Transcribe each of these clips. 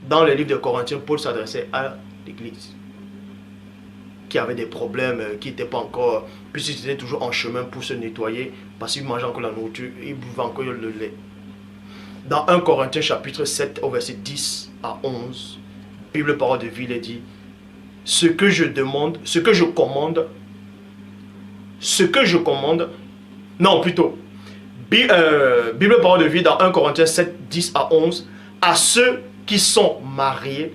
dans le livre de Corinthiens, Paul s'adressait à l'église qui avait des problèmes, qui n'étaient pas encore, puisqu'ils étaient toujours en chemin pour se nettoyer, parce qu'ils mangeaient encore la nourriture, ils buvaient encore le lait. Dans 1 Corinthiens chapitre 7 au verset 10 à 11, Bible Parole de Vie, il est dit, ce que je demande, ce que je commande, non plutôt, Bible Parole de Vie dans 1 Corinthiens 7, 10 à 11, à ceux qui sont mariés,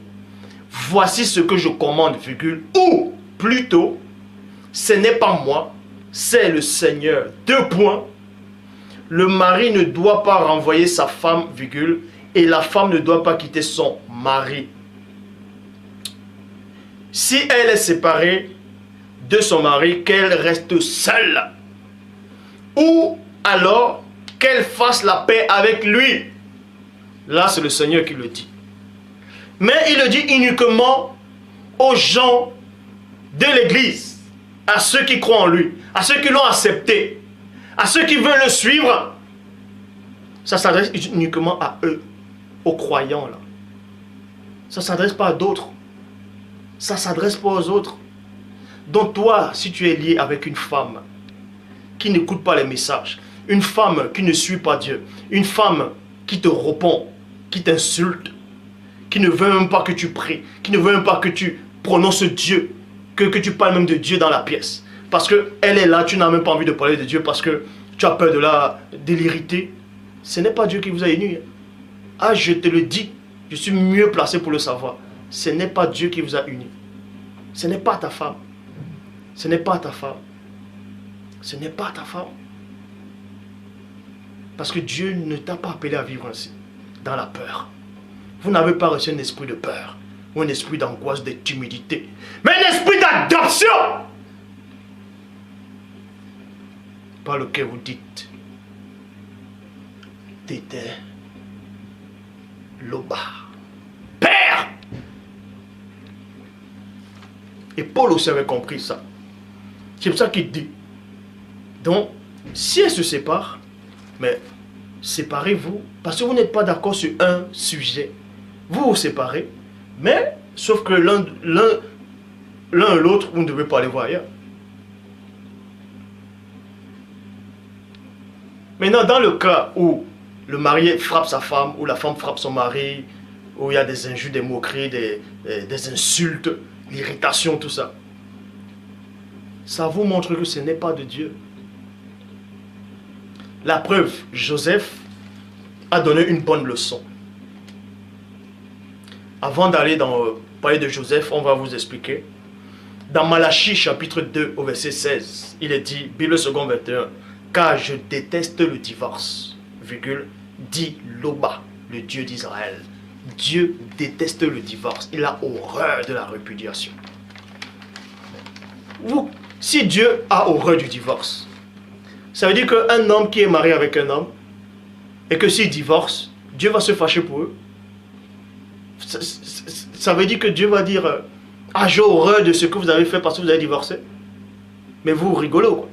voici ce que je commande, virgule, ou plutôt, ce n'est pas moi, c'est le Seigneur. 2 points. Le mari ne doit pas renvoyer sa femme, virgule, et la femme ne doit pas quitter son mari. Si elle est séparée de son mari, qu'elle reste seule. Ou alors qu'elle fasse la paix avec lui. Là, c'est le Seigneur qui le dit. Mais il le dit uniquement aux gens de l'église, à ceux qui croient en lui, à ceux qui l'ont accepté, à ceux qui veulent le suivre. Ça s'adresse uniquement à eux, aux croyants là. Ça ne s'adresse pas à d'autres. Ça ne s'adresse pas aux autres. Donc toi, si tu es lié avec une femme qui n'écoute pas les messages, une femme qui ne suit pas Dieu, une femme qui te répond, qui t'insulte, qui ne veut même pas que tu pries, qui ne veut même pas que tu prononces Dieu, que tu parles même de Dieu dans la pièce. Parce qu'elle est là, tu n'as même pas envie de parler de Dieu parce que tu as peur de l'irriter. Ce n'est pas Dieu qui vous a unis. Ah, je te le dis, je suis mieux placé pour le savoir. Ce n'est pas Dieu qui vous a unis. Ce n'est pas ta femme. Ce n'est pas ta femme. Ce n'est pas ta femme. Parce que Dieu ne t'a pas appelé à vivre ainsi, dans la peur. Vous n'avez pas reçu un esprit de peur, ou un esprit d'angoisse, de timidité, mais un esprit d'adoption par lequel vous dites, Tété, Loba, Père. Et Paul aussi avait compris ça. C'est pour ça qu'il dit, donc, si elle se sépare, mais séparez-vous, parce que vous n'êtes pas d'accord sur un sujet. Vous vous séparez, mais sauf que l'un et l'autre, vous ne devez pas aller voir ailleurs. Maintenant, dans le cas où le mari frappe sa femme, ou la femme frappe son mari, où il y a des injures, des moqueries, des insultes, l'irritation, tout ça, ça vous montre que ce n'est pas de Dieu. La preuve, Joseph a donné une bonne leçon. Avant d'aller parler de Joseph, on va vous expliquer. Dans Malachie chapitre 2 au verset 16, il est dit, Bible second 21, car je déteste le divorce, virgule, dit Loba, le Dieu d'Israël. Dieu déteste le divorce, il a horreur de la répudiation. Si Dieu a horreur du divorce, ça veut dire qu'un homme qui est marié avec un homme, et que s'il divorce, Dieu va se fâcher pour eux. Ça veut dire que Dieu va dire, ah, j'ai horreur de ce que vous avez fait parce que vous avez divorcé. Mais vous rigolez quoi.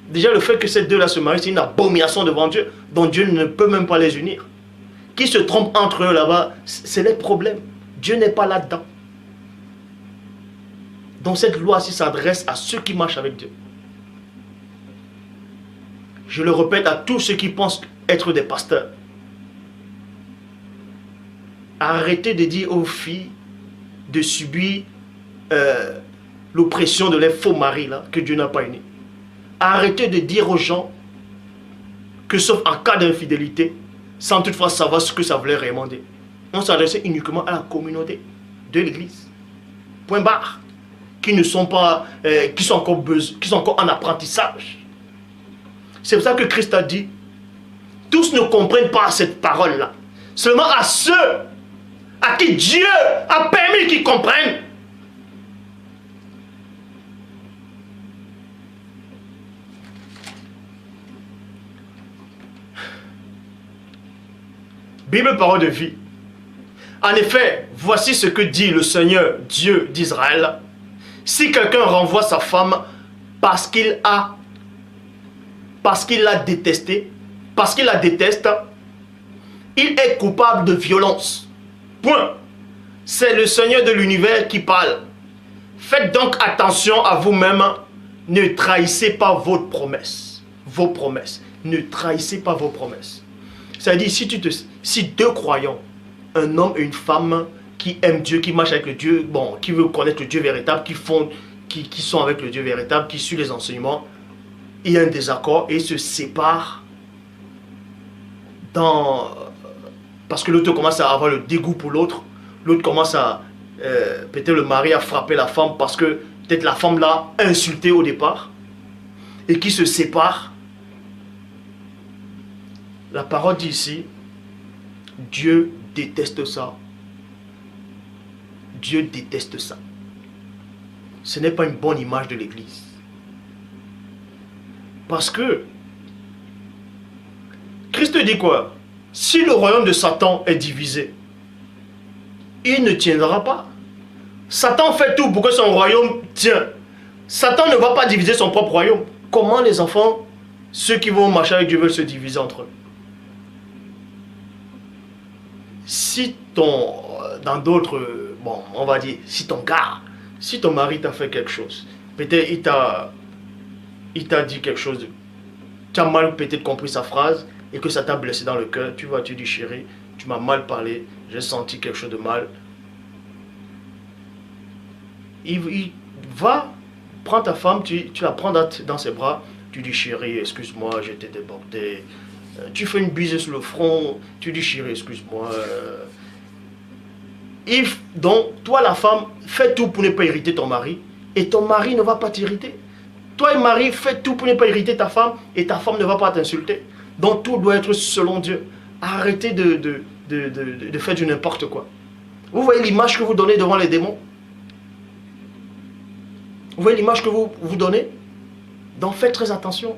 Déjà le fait que ces deux-là se marient, c'est une abomination devant Dieu, dont Dieu ne peut même pas les unir. Qui se trompent entre eux là-bas, c'est les problèmes. Dieu n'est pas là-dedans. Donc cette loi-ci s'adresse à ceux qui marchent avec Dieu. Je le répète à tous ceux qui pensent être des pasteurs. Arrêtez de dire aux filles de subir l'oppression de les faux maris là, que Dieu n'a pas unis. Arrêtez de dire aux gens que sauf en cas d'infidélité, sans toutefois savoir ce que ça voulait réellement dire. On s'adressait uniquement à la communauté de l'église. Point barre. Qui ne sont pas, qui sont encore en apprentissage. C'est pour ça que Christ a dit, tous ne comprennent pas cette parole-là. Seulement à ceux à qui Dieu a permis qu'ils comprennent. Bible parole de vie. En effet, voici ce que dit le Seigneur Dieu d'Israël. Si quelqu'un renvoie sa femme parce qu'il l'a détestée, parce qu'il la déteste, il est coupable de violence. Point. C'est le Seigneur de l'univers qui parle. Faites donc attention à vous-même. Ne trahissez pas votre promesse. Vos promesses. Ne trahissez pas vos promesses. C'est-à-dire, si deux croyants, un homme et une femme qui aiment Dieu, qui marchent avec le Dieu, bon, qui veulent connaître le Dieu véritable, qui sont avec le Dieu véritable, qui suivent les enseignements, il y a un désaccord et ils se séparent parce que l'autre commence à avoir le dégoût pour l'autre. L'autre commence à, peut-être le mari a frappé la femme parce que peut-être la femme l'a insulté au départ et qui se séparent. La parole dit ici, Dieu déteste ça. Dieu déteste ça. Ce n'est pas une bonne image de l'Église. Parce que Christ dit quoi? Si le royaume de Satan est divisé, il ne tiendra pas. Satan fait tout pour que son royaume tienne. Satan ne va pas diviser son propre royaume. Comment les enfants, ceux qui vont marcher avec Dieu, veulent se diviser entre eux? Si dans d'autres, bon, on va dire, si ton mari t'a fait quelque chose, peut-être il t'a dit quelque chose, tu as mal peut-être compris sa phrase et que ça t'a blessé dans le cœur, tu dis chérie, tu m'as mal parlé, j'ai senti quelque chose de mal. Il va prendre ta femme, tu la prends dans ses bras, tu dis chérie, excuse-moi, j'étais débordé. Tu fais une bise sur le front, tu dis chérie, excuse-moi. Donc, toi la femme, fais tout pour ne pas irriter ton mari et ton mari ne va pas t'irriter. Toi et mari, fais tout pour ne pas irriter ta femme et ta femme ne va pas t'insulter. Donc tout doit être selon Dieu. Arrêtez de faire du n'importe quoi. Vous voyez l'image que vous donnez devant les démons? Vous voyez l'image que vous donnez? Donc faites très attention.